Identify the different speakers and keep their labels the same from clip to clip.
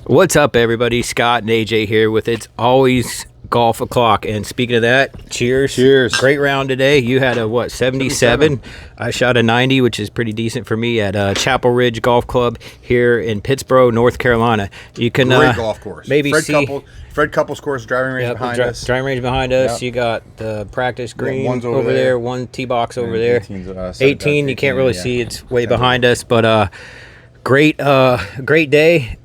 Speaker 1: What's up, everybody? Scott and AJ here with It's Always Golf O'Clock. And speaking of that, cheers.
Speaker 2: Cheers.
Speaker 1: Great round today. You had a, 77? I shot a 90, which is pretty decent for me at Chapel Ridge Golf Club here in Pittsboro, North Carolina. You can
Speaker 2: great golf course.
Speaker 1: Maybe
Speaker 2: Fred Couples course, driving range behind us.
Speaker 1: Driving range behind us.
Speaker 2: Yep.
Speaker 1: You got the practice green
Speaker 2: one's
Speaker 1: over there, one tee box over there. 18, you can't really see. It's way behind us, but great day,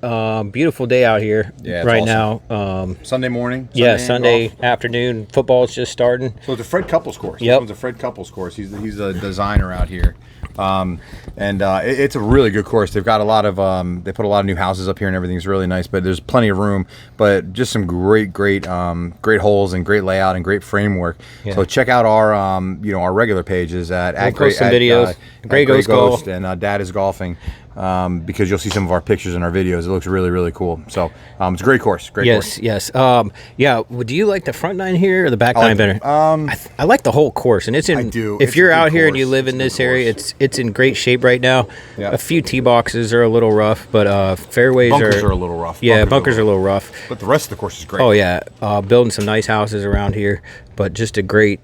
Speaker 1: beautiful day out here right
Speaker 2: awesome.
Speaker 1: now.
Speaker 2: Sunday morning.
Speaker 1: Sunday afternoon. Football's just starting.
Speaker 2: So it's a Fred Couples course.
Speaker 1: Yep.
Speaker 2: This one's a Fred Couples course. He's a designer out here, it's a really good course. They've got a lot of they put a lot of new houses up here and everything's really nice. But there's plenty of room. But just some great holes and great layout and great framework. Yeah. So check out our our regular pages at
Speaker 1: post some videos. Great Ghost
Speaker 2: and Dad is Golfing. Because you'll see some of our pictures and our videos. It looks really cool. So it's a great course.
Speaker 1: Yes. Do you like the front nine here or the back nine better? I like the whole course, and it's in.
Speaker 2: I do.
Speaker 1: If you're out here and you live in this area, it's in great shape right now. Yeah. A few tee boxes are a little rough, but fairways
Speaker 2: bunkers are a little rough.
Speaker 1: Yeah, bunkers are a little rough.
Speaker 2: But the rest of the course is great.
Speaker 1: Oh yeah, building some nice houses around here, but just a great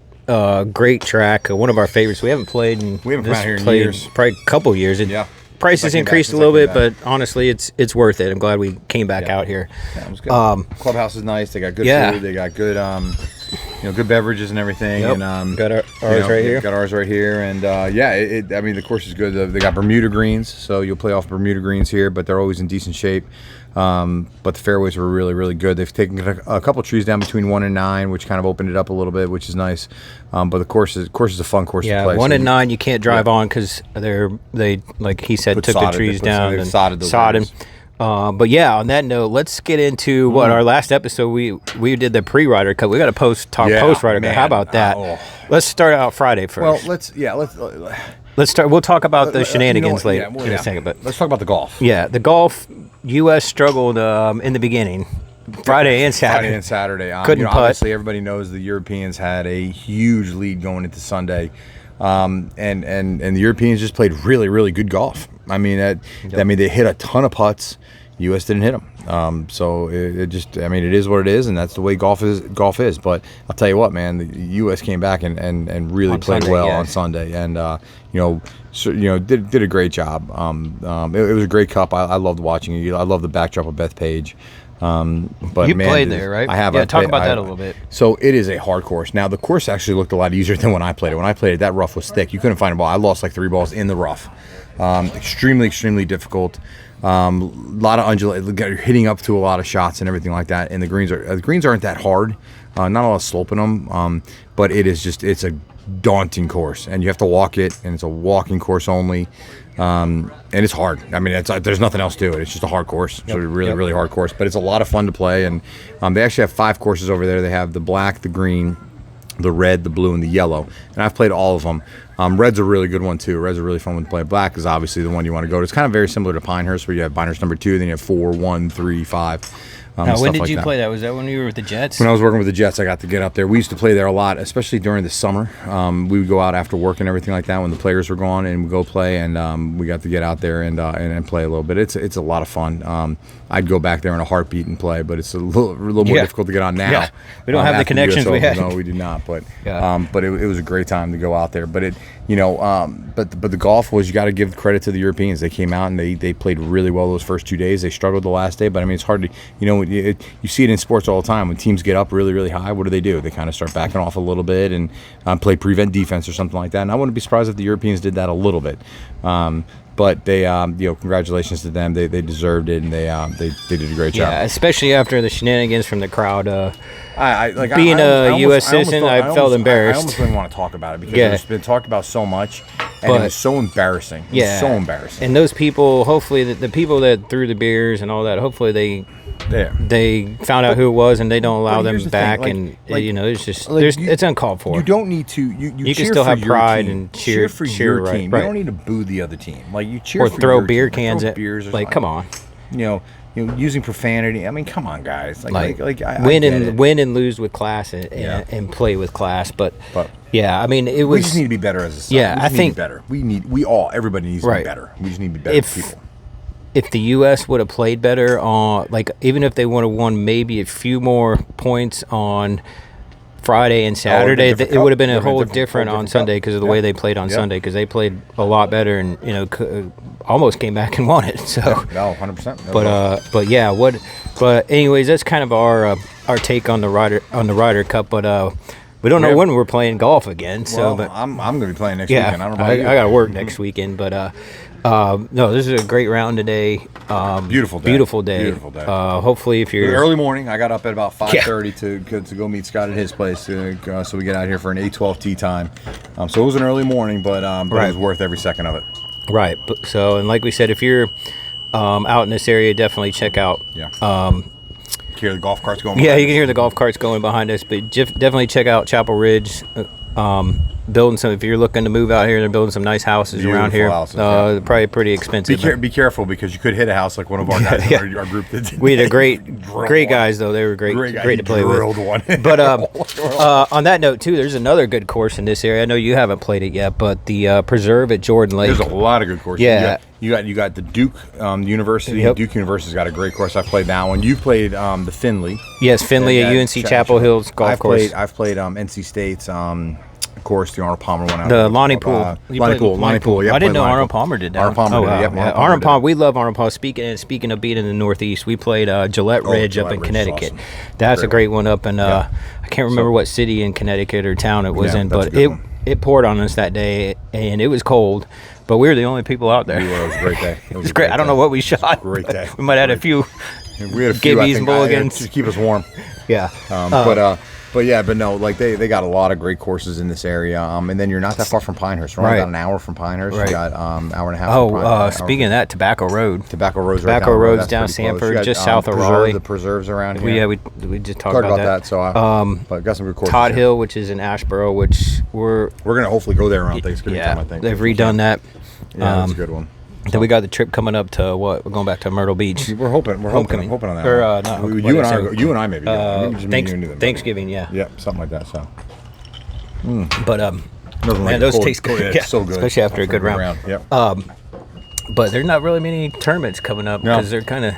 Speaker 1: track. One of our favorites. We haven't played in.
Speaker 2: We haven't played here in years.
Speaker 1: Probably a couple years. Prices increased a little bit, but honestly, it's worth it. I'm glad we came back out here.
Speaker 2: Yeah, it was good. Clubhouse is nice. They got good food. They got good, good beverages and everything.
Speaker 1: Yep.
Speaker 2: And
Speaker 1: got ours right here.
Speaker 2: Got ours right here, and the course is good. They got Bermuda greens, so you'll play off Bermuda greens here, but they're always in decent shape. But the fairways were really good. They've taken a couple trees down between 1 and 9, which kind of opened it up a little bit, which is nice. But the course is a fun course to play.
Speaker 1: 1 and 9 you can't drive on because they like he said took the trees down and sodded them. But on that note, let's get into our last episode. We did the pre-Ryder Cup. We got to post Ryder Cup. How about that? Let's start out Friday first.
Speaker 2: Well,
Speaker 1: let's start. We'll talk about the shenanigans later in a second. But
Speaker 2: let's talk about the golf.
Speaker 1: Yeah, the golf. U.S. struggled in the beginning, Friday and Saturday. Couldn't putt.
Speaker 2: Obviously, everybody knows the Europeans had a huge lead going into Sunday, and the Europeans just played really good golf. I mean, they hit a ton of putts. U.S. didn't hit them. So it is what it is, and that's the way golf is. But I'll tell you what, man, the U.S. came back and really played well on Sunday, and did a great job. It was a great cup. I loved watching it. I love the backdrop of Bethpage. But
Speaker 1: you played there, right?
Speaker 2: I have.
Speaker 1: Yeah, talk about that a little bit.
Speaker 2: So it is a hard course. Now the course actually looked a lot easier than when I played it. When I played it, that rough was thick. You couldn't find a ball. I lost like 3 balls in the rough. Extremely difficult. A lot of undulate, hitting up to a lot of shots and everything like that. And the greens aren't that hard. Not a lot of slope in them. But it's a daunting course, and you have to walk it, and it's a walking course only. And it's hard. I mean, there's nothing else to it. It's just a hard course. It's a really hard course, but it's a lot of fun to play. And they actually have 5 courses over there. They have the black, the green, the red, the blue, and the yellow. And I've played all of them. Red's a really good one too. Red's a really fun one to play. Black is obviously the one you want to go to. It's kind of very similar to Pinehurst, where you have Pinehurst number 2, then you have 4, 1, 3, 5.
Speaker 1: Now, when did you play that? Was that when you were with the Jets?
Speaker 2: When I was working with the Jets, I got to get up there. We used to play there a lot, especially during the summer. We would go out after work and everything like that when the players were gone, and we'd go play, and we got to get out there and play a little bit. It's a lot of fun. I'd go back there in a heartbeat and play, but it's a little more difficult to get on now.
Speaker 1: Yeah. We don't have the connections we had.
Speaker 2: No, we do not. But it was a great time to go out there. But but the golf was, you got to give credit to the Europeans. They came out and they played really well those first 2 days. They struggled the last day, but I mean, it's hard to you see it in sports all the time. When teams get up really high, what do? They kind of start backing off a little bit and play prevent defense or something like that. And I wouldn't be surprised if the Europeans did that a little bit. But they, congratulations to them. They deserved it, and they did a great job.
Speaker 1: Yeah, especially after the shenanigans from the crowd.
Speaker 2: Being
Speaker 1: a U.S. citizen, I felt embarrassed.
Speaker 2: I almost didn't want to talk about it because it's been talked about so much, and it was so embarrassing. It was so embarrassing.
Speaker 1: And those people, hopefully, the people that threw the beers and all that, hopefully they found out who it was, and they don't allow them back. It's just it's uncalled for.
Speaker 2: You don't need to. You
Speaker 1: can still have pride and cheer
Speaker 2: for your team.
Speaker 1: Right.
Speaker 2: You don't need to boo the other team. Like you cheer
Speaker 1: or
Speaker 2: for
Speaker 1: throw
Speaker 2: your
Speaker 1: beer
Speaker 2: team.
Speaker 1: cans
Speaker 2: throw
Speaker 1: at
Speaker 2: beers or
Speaker 1: like, come on.
Speaker 2: Using profanity. I mean, come on, guys.
Speaker 1: Win and lose with class and play with class. But I mean, it was.
Speaker 2: We just need to be better as a side.
Speaker 1: Yeah, I think
Speaker 2: better. Everybody needs to be better. We just need to be better people.
Speaker 1: if the U.S. would have played better on, like, even if they would have won maybe a few more points on Friday and Saturday, it would have been a whole different on Sunday because of the way they played on Sunday, because they played a lot better and, you know, almost came back and won it. So
Speaker 2: no, 100%.
Speaker 1: But anyways, that's kind of our take on the Ryder Cup. But we don't know when we're playing golf again. So,
Speaker 2: but I'm going to be playing next weekend. I don't know about you.
Speaker 1: I got to work next weekend, but no, this is a great round today.
Speaker 2: Beautiful day.
Speaker 1: Beautiful day. Hopefully, if you're
Speaker 2: early morning, I got up at about 5:30 to go meet Scott at his place. So we get out here for an 8:12 tee time. So it was an early morning, but it was worth every second of it.
Speaker 1: Right. So, and like we said, if you're out in this area, definitely check out.
Speaker 2: Yeah. Hear the golf carts going.
Speaker 1: Yeah, you can hear the golf carts going behind us, but definitely check out Chapel Ridge. Building some. If you're looking to move out here, they're building some nice houses around here. Probably pretty expensive.
Speaker 2: Be careful because you could hit a house like one of our guys in our group did.
Speaker 1: We had a great guys though. They were great to play with.
Speaker 2: One.
Speaker 1: But on that note too, there's another good course in this area. I know you haven't played it yet, but the Preserve at Jordan Lake.
Speaker 2: There's a lot of good courses.
Speaker 1: Yeah.
Speaker 2: You got the Duke University.
Speaker 1: Yep.
Speaker 2: Duke University's got a great course. I played that one. You played the Finley.
Speaker 1: Yes, Finley at UNC Chapel Hills golf course.
Speaker 2: I've played NC State's course, the Arnold Palmer one.
Speaker 1: The Lonnie Pool.
Speaker 2: Lonnie Pool.
Speaker 1: Yeah, I didn't know Arnold Palmer did that.
Speaker 2: Arnold Palmer did.
Speaker 1: Wow. Arnold Palmer. We love Arnold Palmer. Speaking of being in the Northeast, we played Gillette Ridge up in Connecticut. Awesome. That's a great one up in I can't remember what city in Connecticut or town it was in, but it poured on us that day and it was cold. But we were the only people out there.
Speaker 2: It was a great day.
Speaker 1: It was great. I don't know what we shot.
Speaker 2: Great day.
Speaker 1: We might have had a few.
Speaker 2: We had a few
Speaker 1: Gibbies and mulligans
Speaker 2: to keep us warm.
Speaker 1: Yeah.
Speaker 2: But no, like they got a lot of great courses in this area. And then you're not that far from Pinehurst. We're only about an hour from Pinehurst. You got hour and a half.
Speaker 1: Oh, speaking of that, Tobacco Road.
Speaker 2: Tobacco Road's
Speaker 1: down Sanford, just south of Raleigh.
Speaker 2: The preserves around here.
Speaker 1: Yeah, we just talked about that.
Speaker 2: So, but got some good courses.
Speaker 1: Todd Hill, which is in Asheboro, which we're
Speaker 2: gonna hopefully go there around Thanksgiving time. I think
Speaker 1: they've redone that.
Speaker 2: Yeah, that's a good one.
Speaker 1: Then we got the trip coming up to what? We're going back to Myrtle Beach.
Speaker 2: We're hoping on that.
Speaker 1: Or
Speaker 2: you and I maybe.
Speaker 1: Thanksgiving, yeah.
Speaker 2: Yeah, something like that. So.
Speaker 1: But man, those taste good.
Speaker 2: Yeah, so good,
Speaker 1: especially after a good round.
Speaker 2: Yep.
Speaker 1: But there's not really many tournaments coming up because they're kind of.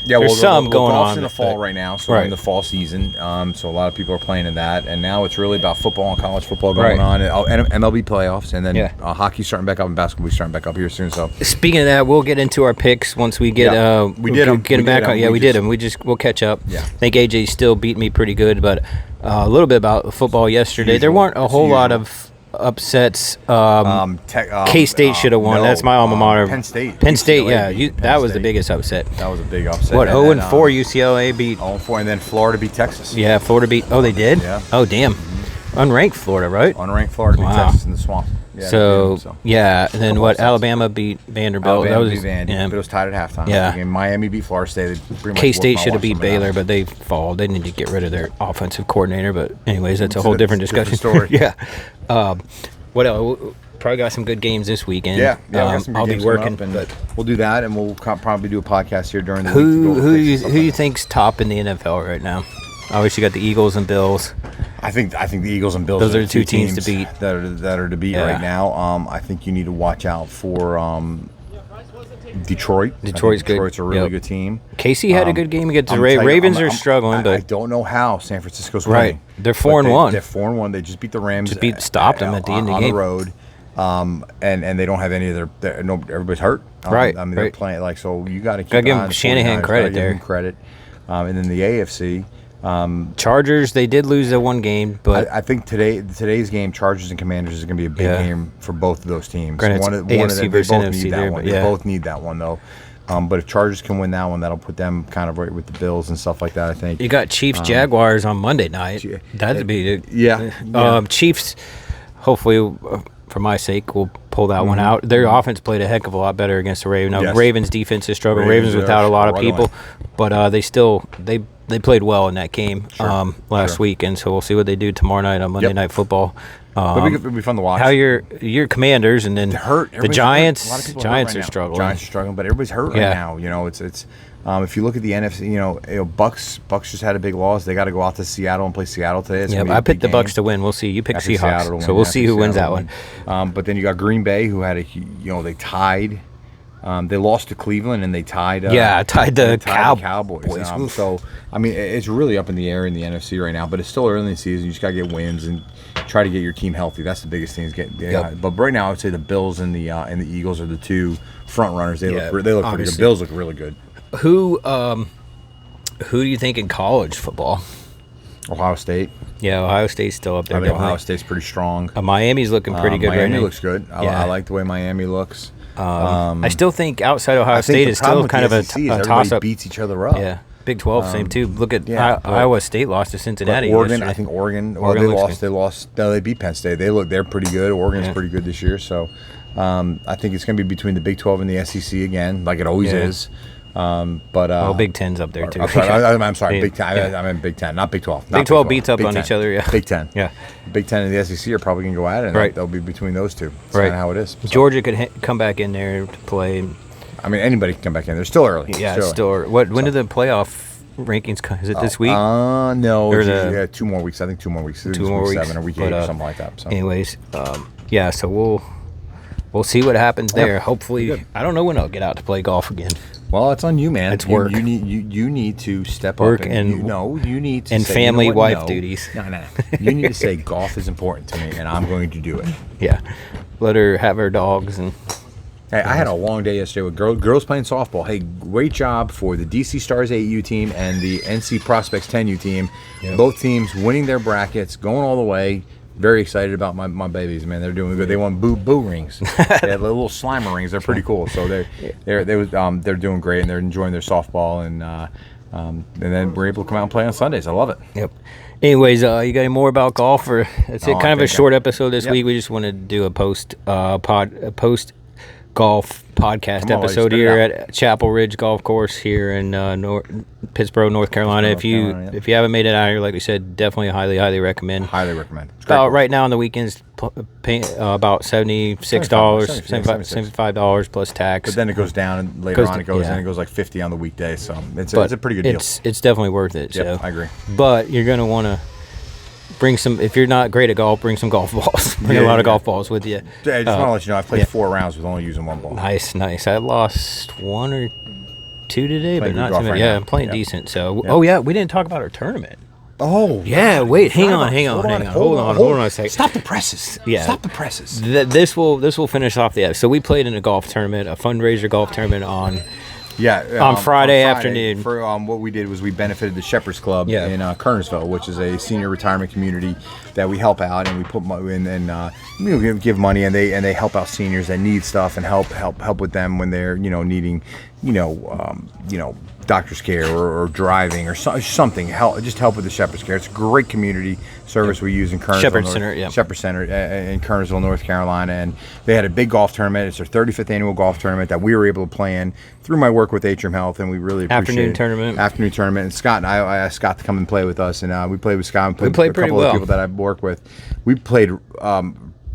Speaker 2: Yeah,
Speaker 1: there's some going on
Speaker 2: in the fall right now, so we're in the fall season. So a lot of people are playing in that, and now it's really about football and college football going on, and MLB playoffs, and then hockey's starting back up, and basketball's starting back up here soon. So
Speaker 1: speaking of that, we'll get into our picks once we get
Speaker 2: we did them
Speaker 1: back on. Yeah, we did them. We'll catch up.
Speaker 2: Yeah, I
Speaker 1: think AJ still beat me pretty good, but a little bit about football yesterday. There weren't a whole lot of upsets. K-State should have won. That's my alma mater.
Speaker 2: Penn State.
Speaker 1: That was the biggest upset.
Speaker 2: That was a big upset.
Speaker 1: What, 0-4 UCLA beat?
Speaker 2: 0-4, and then Florida beat Texas.
Speaker 1: Yeah, Florida beat. Oh, they did?
Speaker 2: Yeah.
Speaker 1: Oh, damn. Unranked Florida, right?
Speaker 2: Unranked Florida beat Texas in the swamp.
Speaker 1: Yeah, and then what? Alabama beat Vanderbilt.
Speaker 2: Alabama beat Vandy, but it was tied at halftime.
Speaker 1: Yeah.
Speaker 2: And Miami beat Florida State.
Speaker 1: K-State should have beat Baylor, but they fall. They need to get rid of their offensive coordinator. But anyways, that's a whole different discussion.
Speaker 2: Story.
Speaker 1: Yeah. What else? Probably got some good games this weekend.
Speaker 2: Yeah, some good
Speaker 1: I'll be
Speaker 2: games
Speaker 1: working,
Speaker 2: but we'll do that, and we'll probably do a podcast here during the
Speaker 1: week. Who you think's top in the NFL right now? Obviously, you got the Eagles and Bills.
Speaker 2: I think the Eagles and Bills.
Speaker 1: Those are the two teams to beat.
Speaker 2: That are to beat right now. I think you need to watch out for Detroit.
Speaker 1: Detroit's good.
Speaker 2: Detroit's a really good team.
Speaker 1: Casey had a good game against the Ravens. Are struggling, but
Speaker 2: I don't know how San Francisco's winning.
Speaker 1: They're 4-1.
Speaker 2: They're 4-1. They just beat the Rams.
Speaker 1: Stopped them at the end of the game
Speaker 2: on the road. And they don't have any of their everybody's hurt.
Speaker 1: Right.
Speaker 2: I mean, they're playing so you got to
Speaker 1: give Shanahan credit there.
Speaker 2: And then the AFC.
Speaker 1: Chargers, they did lose that one game, but
Speaker 2: I think today's game, Chargers and Commanders, is going to be a big game for both of those teams.
Speaker 1: Granted,
Speaker 2: one of
Speaker 1: AFC
Speaker 2: them,
Speaker 1: versus
Speaker 2: they both
Speaker 1: NFC
Speaker 2: need
Speaker 1: there,
Speaker 2: that one. They both need that one though. But if Chargers can win that one, that'll put them kind of right with the Bills and stuff like that. I think
Speaker 1: you got Chiefs Jaguars on Monday night. That'd be Chiefs. Hopefully, for my sake, will pull that one out. Their offense played a heck of a lot better against the Ravens. Now, Ravens defense is struggling. Ravens without a lot of people, but they played well in that game last week, and so we'll see what they do tomorrow night on Monday Night Football.
Speaker 2: It'll be fun to watch.
Speaker 1: How your Commanders and then the Giants. Giants are struggling.
Speaker 2: Giants are struggling, but everybody's hurt right now. You know, it's if you look at the NFC, Bucks just had a big loss. They got to go out to Seattle and play Seattle today.
Speaker 1: I picked the Bucks to win. We'll see. You pick Seahawks, so we'll see who wins that one.
Speaker 2: But then you got Green Bay, who had they tied They lost to Cleveland and they tied.
Speaker 1: Tied the
Speaker 2: Cowboys. So I mean, it's really up in the air in the NFC right now. But it's still early in the season. You just gotta get wins and try to get your team healthy. That's the biggest thing. But right now, I would say the Bills and the Eagles are the two front runners. They look pretty good. Bills look really good.
Speaker 1: Who do you think in college football?
Speaker 2: Ohio State.
Speaker 1: Yeah, Ohio State's still up there.
Speaker 2: I think Ohio State's pretty strong.
Speaker 1: Miami's looking pretty good right now.
Speaker 2: Miami looks good. I like the way Miami looks.
Speaker 1: I still think outside Ohio State is still kind of a toss-up.
Speaker 2: Everybody beats each other up.
Speaker 1: Yeah. Big 12, same too. Look at Iowa State lost to Cincinnati.
Speaker 2: Oregon, yesterday. I think Oregon. Well, they lost. No, they beat Penn State. They're pretty good. Oregon's pretty good this year. So, I think it's going to be between the Big 12 and the SEC again, like it always is.
Speaker 1: Big 10's up there too.
Speaker 2: I'm sorry, Big 10. I meant Big 10, not Big 12.
Speaker 1: Big 12 beats up on each other. Yeah.
Speaker 2: Big 10.
Speaker 1: Yeah.
Speaker 2: Big 10 and the SEC are probably going to go at it. And they'll be between those two. That's kind of how it is. So.
Speaker 1: Georgia could come back in there to play.
Speaker 2: I mean, anybody can come back in. They're still early.
Speaker 1: Yeah, still early. When do the playoff rankings come? Is it this week?
Speaker 2: No. Or 2 more weeks. I think 2 more weeks.
Speaker 1: 2 more weeks.
Speaker 2: 7 or week 8 or something like that. So.
Speaker 1: Anyways, so we'll see what happens there. Hopefully, I don't know when I'll get out to play golf again.
Speaker 2: Well, it's on you, man.
Speaker 1: It's work.
Speaker 2: You need to step
Speaker 1: work
Speaker 2: up.
Speaker 1: And
Speaker 2: you need to
Speaker 1: and
Speaker 2: say,
Speaker 1: family, wife duties.
Speaker 2: No. You need to say golf is important to me, and I'm going to do it.
Speaker 1: Yeah, let her have her dogs and.
Speaker 2: Hey, I had a long day yesterday with girls playing softball. Hey, great job for the DC Stars 8U team and the NC Prospects 10U team. Yep. Both teams winning their brackets, going all the way. Very excited about my babies, man. They're doing good. They won boo rings. They had little Slimer rings. They're pretty cool. So they're doing great, and they're enjoying their softball, and then we're able to come out and play on Sundays. I love it.
Speaker 1: Yep. Anyways, you got any more about golf, or that's it? Kind of a short episode this week. We just wanted to do a post golf podcast episode here at Chapel Ridge Golf Course here in Pittsboro, North Carolina. If you haven't made it out here, like we said, definitely highly recommend.
Speaker 2: Highly recommend.
Speaker 1: About right now on the weekends, pay about $76, $75 plus tax.
Speaker 2: But then it goes down, and later on it goes like $50 on the weekday. So it's a pretty good deal.
Speaker 1: It's definitely worth it.
Speaker 2: Yep,
Speaker 1: so
Speaker 2: I agree.
Speaker 1: But you're going to want to bring some. If you're not great at golf, bring some golf balls. Bring a lot of golf balls with you.
Speaker 2: I just want to let you know I've played 4 rounds with only using 1 ball.
Speaker 1: Nice. I lost 1 or 2 today, but not too many. Yeah, I'm playing decent. So, we didn't talk about our tournament.
Speaker 2: Oh,
Speaker 1: yeah. Wait, hang on. Hold on a second.
Speaker 2: Stop the presses. Yeah, stop the presses.
Speaker 1: This will finish off the episode. So we played in a golf tournament, a fundraiser golf tournament on Friday afternoon.
Speaker 2: For what we did was we benefited the Shepherd's Club in Kernersville, which is a senior retirement community that we help out, and we put money in and give money, and they help out seniors that need stuff and help with them when they're needing doctor's care or driving or something. Help with the Shepherd's Care. It's a great community service we use in Kernersville. Shepherd Center in Kernersville, North Carolina, and they had a big golf tournament. It's their 35th annual golf tournament that we were able to play in through my work with Atrium Health, and we really appreciate it. Afternoon tournament. And Scott and I asked Scott to come and play with us, and we played with Scott and played with a couple of people that I've worked with. We played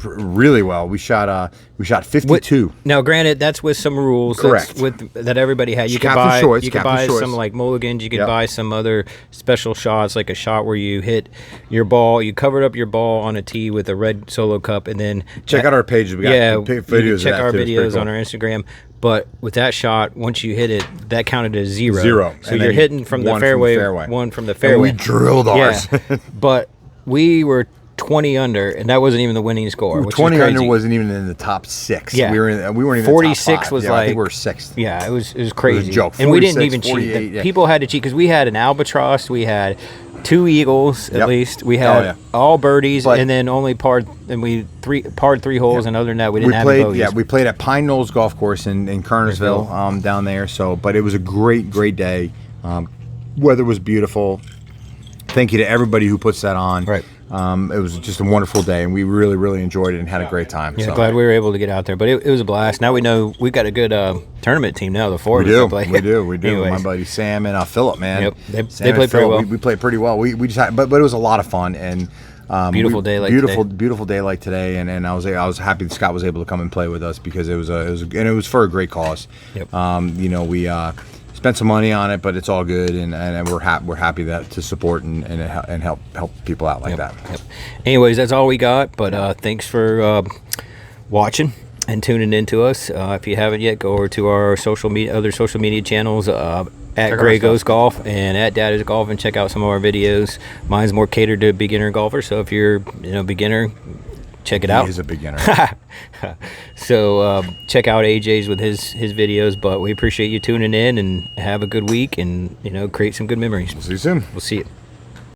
Speaker 2: really well. We shot 52.
Speaker 1: Now, granted, that's with some rules.
Speaker 2: Correct.
Speaker 1: That everybody had. You could buy some like mulligans. You could buy some other special shots, like a shot where you hit your ball. You covered up your ball on a tee with a red Solo Cup, and then
Speaker 2: check out our pages. We got videos.
Speaker 1: Check our videos on our Instagram. But with that shot, once you hit it, that counted as 0. So you're hitting from the fairway. One from the fairway.
Speaker 2: And we drilled ours.
Speaker 1: Yeah. But we were 20 under, and that wasn't even the winning score.
Speaker 2: 20 under wasn't even in the top 6.
Speaker 1: Yeah,
Speaker 2: we weren't even
Speaker 1: 46
Speaker 2: in the top 5.
Speaker 1: Was
Speaker 2: I
Speaker 1: like
Speaker 2: think we were 6th.
Speaker 1: Yeah, it was crazy.
Speaker 2: It was a joke.
Speaker 1: And we didn't even cheat. People had to cheat because we had an albatross, we had 2 eagles at least, we had all birdies, and then only par 3 holes, and other than that we didn't have bogeys.
Speaker 2: Yeah, we played at Pine Knolls Golf Course in Kernersville down there. So, but it was a great day. Weather was beautiful. Thank you to everybody who puts that on.
Speaker 1: Right.
Speaker 2: It was just a wonderful day, and we really enjoyed it and had a great time.
Speaker 1: Yeah, glad we were able to get out there. But it was a blast. Now we know we've got a good tournament team now, the 4 of us.
Speaker 2: We do. Anyways. My buddy Sam and Philip, man.
Speaker 1: Yep, they played pretty well.
Speaker 2: We played pretty well. We just had, but it was a lot of fun, and
Speaker 1: beautiful day like
Speaker 2: today, and I was happy that Scott was able to come and play with us because it was for a great cause.
Speaker 1: Yep.
Speaker 2: We spent some money on it, but it's all good, and we're happy that to support and help people out like that.
Speaker 1: Yep. Anyways, that's all we got. But thanks for watching. and tuning into us. If you haven't yet, go over to our other social media channels, at Gray Goes Golf and at Dad is Golf, and check out some of our videos. Mine's more catered to beginner golfers, so if you're beginner, check it out.
Speaker 2: He is a beginner.
Speaker 1: So check out AJ's with his videos. But we appreciate you tuning in, and have a good week, and create some good memories.
Speaker 2: We'll see you soon.
Speaker 1: We'll see you.